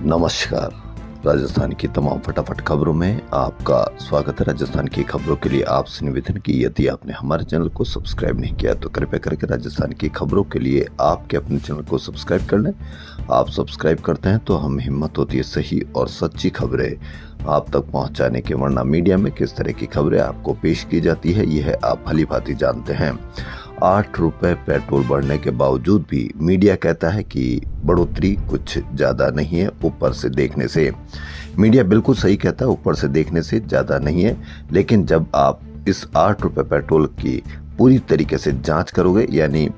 नमस्कार। राजस्थान की तमाम फटाफट खबरों में आपका स्वागत है। राजस्थान की खबरों के लिए आपसे निवेदन की यदि आपने हमारे चैनल को सब्सक्राइब नहीं किया तो कृपया करके राजस्थान की खबरों के लिए आपके अपने चैनल को सब्सक्राइब कर लें। आप सब्सक्राइब करते हैं तो हम हिम्मत होती है सही और सच्ची खबरें आप तक पहुंचाने के, वरना मीडिया में किस तरह की खबरें आपको पेश की जाती है यह आप भली भांति जानते हैं। 8 रुपए पेट्रोल बढ़ने के बावजूद भी मीडिया कहता है कि बढ़ोतरी कुछ ज़्यादा नहीं है। ऊपर से देखने से मीडिया बिल्कुल सही कहता है, ऊपर से देखने से ज़्यादा नहीं है। लेकिन जब आप इस 8 रुपए पेट्रोल की पूरी तरीके से जांच करोगे, यानी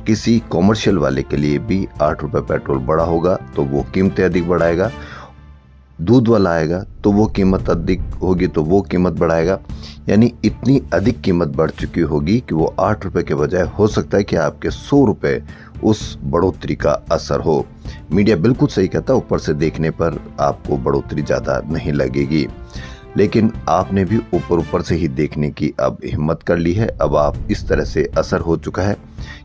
किसी कॉमर्शियल वाले के लिए भी 8 रुपए पेट्रोल बढ़ा होगा तो वो कीमतें अधिक बढ़ाएगा, दूध वाला आएगा तो वो कीमत अधिक होगी तो वो कीमत बढ़ाएगा। यानी इतनी अधिक कीमत बढ़ चुकी होगी कि वो 8 रुपए के बजाय हो सकता है कि आपके 100 रुपए उस बढ़ोतरी का असर हो। मीडिया बिल्कुल सही कहता है, ऊपर से देखने पर आपको बढ़ोतरी ज़्यादा नहीं लगेगी, लेकिन आपने भी ऊपर ऊपर से ही देखने की अब हिम्मत कर ली है। अब आप इस तरह से असर हो चुका है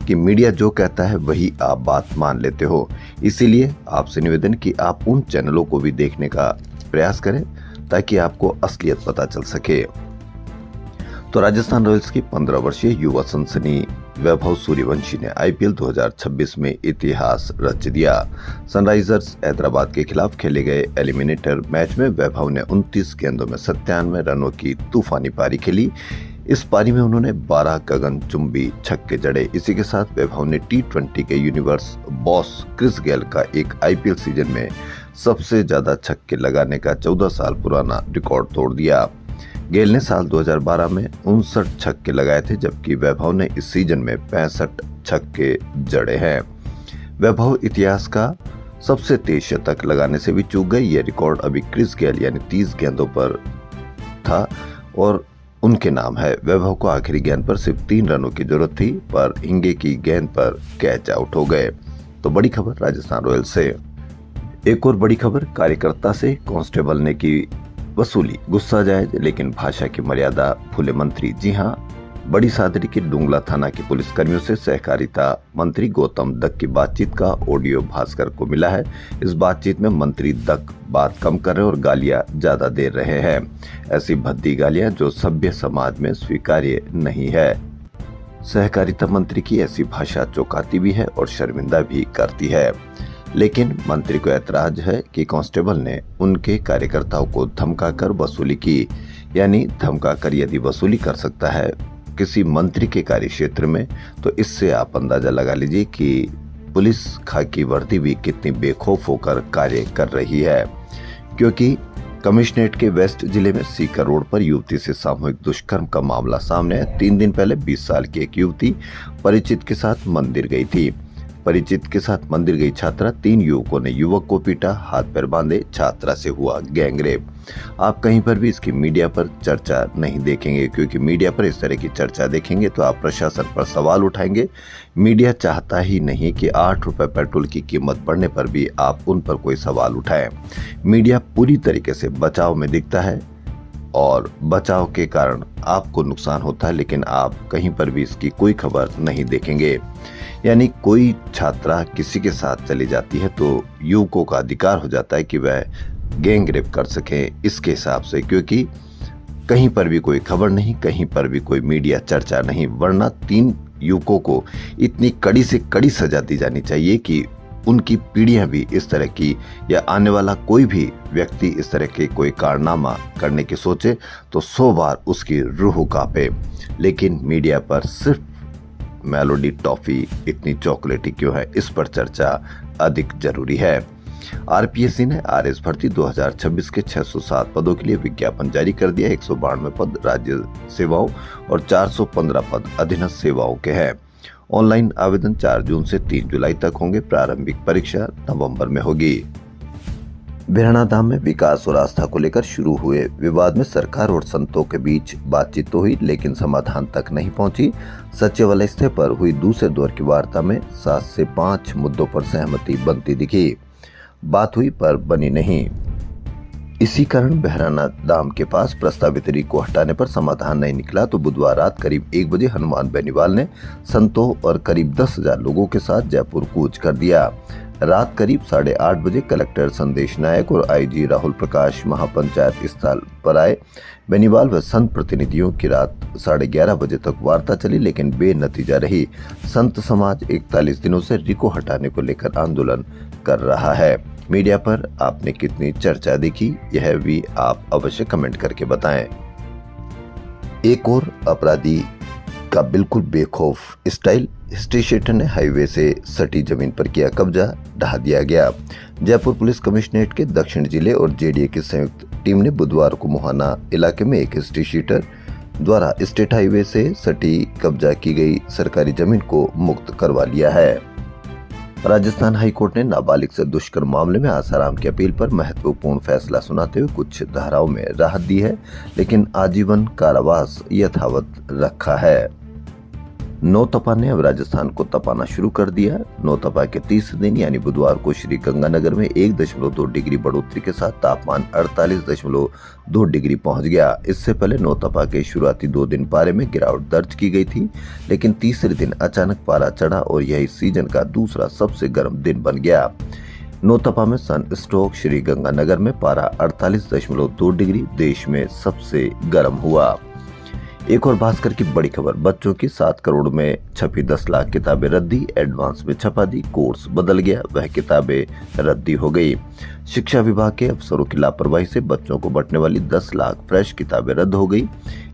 कि मीडिया जो कहता है वही आप बात मान लेते हो। इसीलिए आपसे निवेदन कि आप उन चैनलों को भी देखने का प्रयास करें ताकि आपको असलियत पता चल सके। तो राजस्थान रॉयल्स की 15 वर्षीय युवा सनसनी वैभव सूर्यवंशी ने आईपीएल 2026 में इतिहास रच दिया। सनराइजर्स हैदराबाद के खिलाफ खेले गए एलिमिनेटर मैच में वैभव ने 29 गेंदों में 97 रनों की तूफानी पारी खेली। इस पारी में उन्होंने 12 गगनचुंबी छक्के जड़े। इसी के साथ वैभव ने टी20 के यूनिवर्स बॉस क्रिस गेल का एक आईपीएल सीजन में सबसे ज्यादा छक्के लगाने का 14 साल पुराना रिकॉर्ड तोड़ दिया। गेल ने साल 2012 में 59 छक्के लगाए थे, जबकि वैभव ने इस सीजन में 65 छक्के जड़े हैं। वैभव इतिहास का सबसे तेज शतक लगाने से भी चूक गए। यह रिकॉर्ड अभी क्रिस गेल यानी 30 गेंदों पर था और उनके नाम है। वैभव को आखिरी गेंद पर सिर्फ 3 रनों की जरूरत थी, पर हिंगे की गेंद पर कैच आउट हो गए। तो बड़ी खबर राजस्थान रॉयल्स से। एक और बड़ी खबर, कार्यकर्ता से कांस्टेबल ने की वसूली, गुस्सा जायज लेकिन भाषा की मर्यादा भूले मंत्री। जी हां, बड़ी सादरी के डुंगला थाना के पुलिस कर्मियों से सहकारिता मंत्री गौतम दत्त की बातचीत का ऑडियो भास्कर को मिला है। इस बातचीत में मंत्री दत्त बात कम कर रहे और गालियां ज्यादा दे रहे हैं। ऐसी भद्दी गालियां जो सभ्य समाज में स्वीकार्य नहीं है। सहकारिता मंत्री की ऐसी भाषा चौंकाती भी है और शर्मिंदा भी करती है। लेकिन मंत्री को ऐतराज है कि कांस्टेबल ने उनके कार्यकर्ताओं को धमकाकर वसूली की। यानी धमकाकर यदि वसूली कर सकता है किसी मंत्री के कार्य क्षेत्र में, तो इससे आप अंदाजा लगा लीजिए कि पुलिस खाकी वर्दी भी कितनी बेखौफ होकर कार्य कर रही है। क्योंकि कमिश्नरेट के वेस्ट जिले में सीकर रोड पर युवती से सामूहिक दुष्कर्म का मामला सामने है। 3 दिन पहले 20 साल की एक युवती परिचित के साथ मंदिर गई थी। परिचित के साथ मंदिर गई छात्रा, 3 युवकों ने युवक को पीटा, हाथ पैर बांधे, छात्रा से हुआ गैंगरेप। आप कहीं पर भी इसकी मीडिया पर चर्चा नहीं देखेंगे, क्योंकि मीडिया पर इस तरह की चर्चा देखेंगे तो आप प्रशासन पर सवाल उठाएंगे। मीडिया चाहता ही नहीं कि 8 रुपए पेट्रोल की कीमत बढ़ने पर भी आप उन पर कोई सवाल उठाएं। मीडिया पूरी तरीके से बचाव में दिखता है और बचाव के कारण आपको नुकसान होता है, लेकिन आप कहीं पर भी इसकी कोई खबर नहीं देखेंगे। यानी कोई छात्रा किसी के साथ चली जाती है तो युवकों का अधिकार हो जाता है कि वह गैंग रेप कर सकें इसके हिसाब से, क्योंकि कहीं पर भी कोई खबर नहीं, कहीं पर भी कोई मीडिया चर्चा नहीं। वरना 3 युवकों को इतनी कड़ी से कड़ी सजा दी जानी चाहिए कि उनकी पीढ़ियां भी इस तरह की, या आने वाला कोई भी व्यक्ति इस तरह के कोई कारनामा करने की सोचे तो 100 बार उसकी रूह कांपे। लेकिन मीडिया पर सिर्फ मेलोडी टॉफी इतनी चॉकलेटी क्यों है, इस पर चर्चा अधिक जरूरी है। आरपीएससी ने आरएस भर्ती 2026 के 607 पदों के लिए विज्ञापन जारी कर दिया। 192 पद राज्य सेवाओं और 415 पद अधीनस्थ सेवाओं के हैं। ऑनलाइन आवेदन 4 जून से 3 जुलाई तक होंगे। प्रारंभिक परीक्षा नवंबर में होगी। बिरहना धाम में विकास और आस्था को लेकर शुरू हुए विवाद में सरकार और संतों के बीच बातचीत तो हुई, लेकिन समाधान तक नहीं पहुंची। सचिवालय स्तर पर हुई दूसरे दौर की वार्ता में 7 से 5 मुद्दों पर सहमति बनती दिखी। बात हुई पर बनी नहीं। इसी कारण बहराना धाम के पास प्रस्तावित री को हटाने पर समाधान नहीं निकला तो बुधवार रात करीब 1 बजे हनुमान बेनीवाल ने संतों और करीब 10,000 लोगों के साथ जयपुर कूच कर दिया। रात करीब 8:30 बजे कलेक्टर संदेश नायक और आईजी राहुल प्रकाश महापंचायत स्थल पर आए। बेनीवाल व संत प्रतिनिधियों की रात 11:30 बजे तक वार्ता चली, लेकिन बेनतीजा रही। संत समाज 41 दिनों से रिको हटाने को लेकर आंदोलन कर रहा है। मीडिया पर आपने कितनी चर्चा देखी, यह भी आप अवश्य कमेंट करके बताएं। एक और अपराधी का बिल्कुल बेखौफ स्टाइल, हिस्ट्री शीटर ने हाईवे से सटी जमीन पर किया कब्जा, ढहा दिया गया। जयपुर पुलिस कमिश्नरेट के दक्षिण जिले और जेडीए की संयुक्त टीम ने बुधवार को मोहाना इलाके में एक हिस्ट्री शीटर द्वारा स्टेट हाईवे से सटी कब्जा की गई सरकारी जमीन को मुक्त करवा लिया है। राजस्थान हाईकोर्ट ने नाबालिग से दुष्कर्म मामले में आसाराम की अपील पर महत्वपूर्ण फैसला सुनाते हुए कुछ धाराओं में राहत दी है, लेकिन आजीवन कारावास यथावत रखा है। नौतपा ने अब राजस्थान को तपाना शुरू कर दिया। नौतपा के तीसरे दिन यानी बुधवार को श्री गंगानगर में 1.2 डिग्री बढ़ोतरी के साथ तापमान 48.2 डिग्री पहुंच गया। इससे पहले नौतपा के शुरुआती 2 दिन पारे में गिरावट दर्ज की गई थी, लेकिन तीसरे दिन अचानक पारा चढ़ा और यही सीजन का दूसरा सबसे गर्म दिन बन गया। नौतपा में सन स्ट्रोक श्री गंगानगर में पारा 48.2 डिग्री देश में सबसे गर्म हुआ। एक और भास्कर की बड़ी खबर, बच्चों की 7 करोड़ में छपी 10 लाख किताबें रद्दी, एडवांस में छपा दी, कोर्स बदल गया, वह किताबें रद्दी हो गई। शिक्षा विभाग के अफसरों की लापरवाही से बच्चों को बंटने वाली 10 लाख फ्रेश किताबें रद्द हो गई।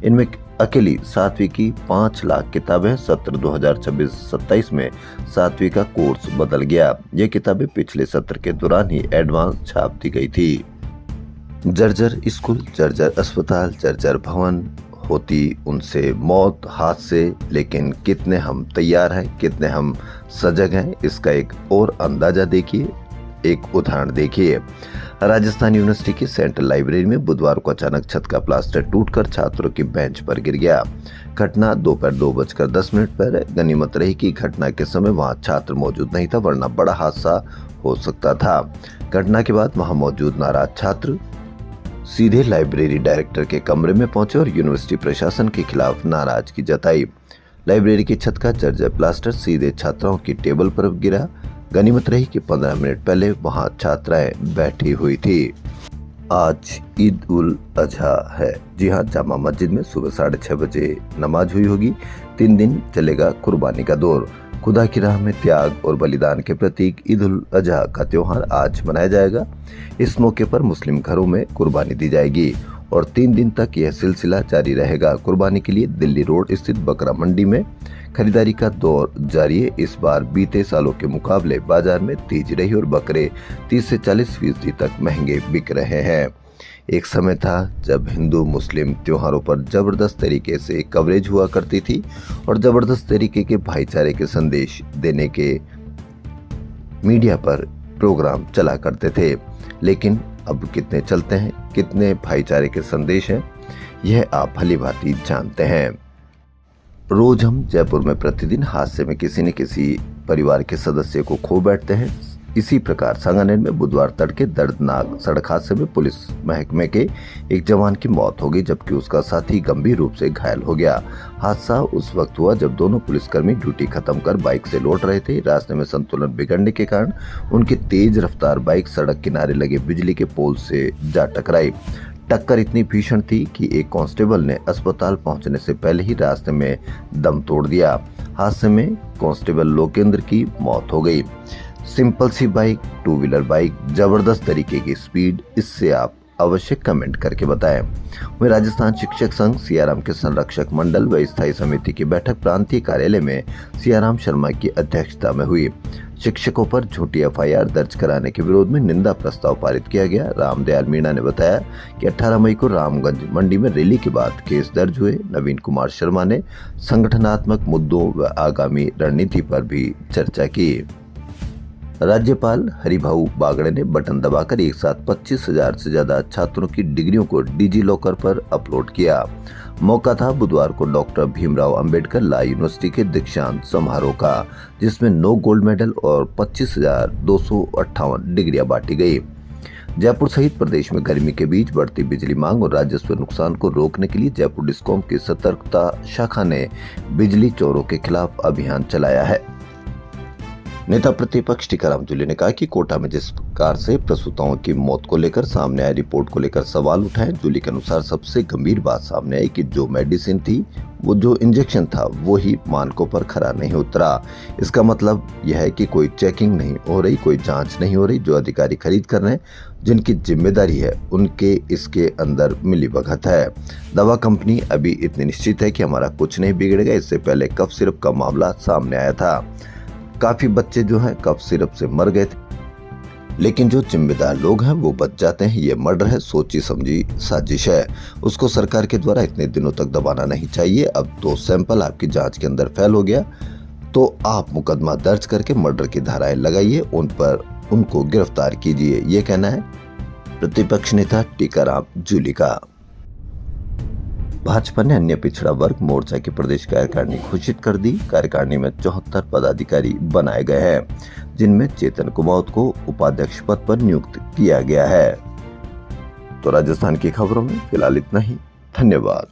इनमें अकेली 7वीं की 5 लाख किताबें। सत्र 2026-27 में 7वीं का कोर्स बदल गया। ये किताबें पिछले सत्र के दौरान ही एडवांस छाप दी गई थी। जर्जर स्कूल, जर्जर अस्पताल, जर्जर भवन, होती उनसे मौत हाथ से, लेकिन कितने हम तैयार हैं, कितने हम सजग हैं, इसका एक और अंदाजा देखिए, एक उदाहरण देखिए। राजस्थान यूनिवर्सिटी की सेंट्रल लाइब्रेरी में बुधवार को अचानक छत का प्लास्टर टूटकर छात्रों की बेंच पर गिर गया। घटना दोपहर 2:10 पर। गनीमत रही कि घटना के समय वहां छात्र मौजूद नहीं था, वरना बड़ा हादसा हो सकता था। घटना के बाद वहां मौजूद नाराज छात्र सीधे लाइब्रेरी डायरेक्टर के कमरे में पहुंचे और यूनिवर्सिटी प्रशासन के खिलाफ नाराजगी जताई। लाइब्रेरी की छत का जर्जर प्लास्टर सीधे छात्राओं की टेबल पर गिरा। गनीमत रही कि 15 मिनट पहले वहां छात्राएं बैठी हुई थी। आज ईद उल अजहा है। जी हां, जामा मस्जिद में सुबह 6:30 बजे नमाज हुई होगी। 3 दिन चलेगा कुर्बानी का दौर। खुदा की राह में त्याग और बलिदान के प्रतीक ईद उल अजहा का त्योहार आज मनाया जाएगा। इस मौके पर मुस्लिम घरों में कुर्बानी दी जाएगी और 3 दिन तक यह सिलसिला जारी रहेगा। कुर्बानी के लिए दिल्ली रोड स्थित बकरा मंडी में खरीदारी का दौर जारी है। इस बार बीते सालों के मुकाबले बाजार में तेजी रही और बकरे 30 से 40% तक महंगे बिक रहे हैं। एक समय था जब हिंदू मुस्लिम त्योहारों पर जबरदस्त तरीके से कवरेज हुआ करती थी और जबरदस्त तरीके के भाईचारे के संदेश देने के मीडिया पर प्रोग्राम चला करते थे, लेकिन अब कितने चलते हैं, कितने भाईचारे के संदेश हैं, यह आप भली भांति जानते हैं। रोज हम जयपुर में प्रतिदिन हादसे में किसी न किसी परिवार के सदस्य को खो बैठते हैं। इसी प्रकार सांगानेर में बुधवार तड़के दर्दनाक सड़क हादसे में पुलिस महकमे के एक जवान की मौत हो गई, जबकि उसका साथी गंभीर रूप से घायल हो गया। हादसा उस वक्त हुआ जब दोनों पुलिसकर्मी ड्यूटी खत्म कर बाइक से लौट रहे थे। रास्ते में संतुलन बिगड़ने के कारण उनकी तेज रफ्तार बाइक सड़क किनारे लगे बिजली के पोल से जा टकराई। टक्कर इतनी भीषण थी कि एक कांस्टेबल ने अस्पताल पहुंचने से पहले ही रास्ते में दम तोड़ दिया। हादसे में कांस्टेबल लोकेंद्र की मौत हो गई। सिंपल सी बाइक, 2 व्हीलर बाइक, जबरदस्त तरीके की स्पीड, इससे आप अवश्य कमेंट करके बताएं। वहीं राजस्थान शिक्षक संघ सियाराम के संरक्षक मंडल व स्थायी समिति की बैठक प्रांतीय कार्यालय में सियाराम शर्मा की अध्यक्षता में हुई। शिक्षकों पर झूठी एफआईआर दर्ज कराने के विरोध में निंदा प्रस्ताव पारित किया गया। रामदयाल मीणा ने बताया कि 18 मई को रामगंज मंडी में रैली के बाद केस दर्ज हुए। नवीन कुमार शर्मा ने संगठनात्मक मुद्दों व आगामी रणनीति पर भी चर्चा की। राज्यपाल हरिभाऊ बागड़े ने बटन दबाकर एक साथ 25,000 से ज्यादा छात्रों की डिग्रियों को डिजी लॉकर पर अपलोड किया। मौका था बुधवार को doctor Bhimrao Ambedkar law university के दीक्षांत समारोह का, जिसमें 9 गोल्ड मेडल और 25,258 डिग्रियां बांटी गई। जयपुर सहित प्रदेश में गर्मी के बीच बढ़ती बिजली मांग और राजस्व नुकसान को रोकने के लिए जयपुर डिस्कॉम की सतर्कता शाखा ने बिजली चोरों के खिलाफ अभियान चलाया है। नेता प्रतिपक्ष टीकाराम जूली ने कहा कि कोटा में जिस प्रकार से प्रसूताओं की मौत को लेकर सामने आई रिपोर्ट को लेकर सवाल उठाए। जूली के अनुसार सबसे गंभीर बात सामने आई कि जो मेडिसिन थी, वो जो इंजेक्शन था, वो ही मानकों पर खरा नहीं उतरा। इसका मतलब यह है कि कोई चेकिंग नहीं हो रही, कोई जांच नहीं हो रही। जो अधिकारी खरीद कर रहे हैं, जिनकी जिम्मेदारी है, उनके इसके अंदर मिलीभगत है। दवा कंपनी अभी इतनी निश्चित है कि हमारा कुछ नहीं बिगड़ेगा। इससे पहले कफ सिरप का मामला सामने आया था, काफी बच्चे जो हैं कफ सिरप से मर गए थे, लेकिन जो जिम्मेदार लोग हैं वो बच जाते हैं। ये मर्डर है, सोची समझी साजिश है। उसको सरकार के द्वारा इतने दिनों तक दबाना नहीं चाहिए। अब तो सैंपल आपकी जांच के अंदर फेल हो गया, तो आप मुकदमा दर्ज करके मर्डर की धाराएं लगाइए, उन पर उनको गिरफ्तार कीजिए। ये कहना है प्रतिपक्ष नेता टीकाराम जूली का। भाजपा ने अन्य पिछड़ा वर्ग मोर्चा की प्रदेश कार्यकारिणी घोषित कर दी। कार्यकारिणी में 74 पदाधिकारी बनाए गए हैं, जिनमें चेतन कुमावत को उपाध्यक्ष पद पर नियुक्त किया गया है। तो राजस्थान की खबरों में फिलहाल इतना ही। धन्यवाद।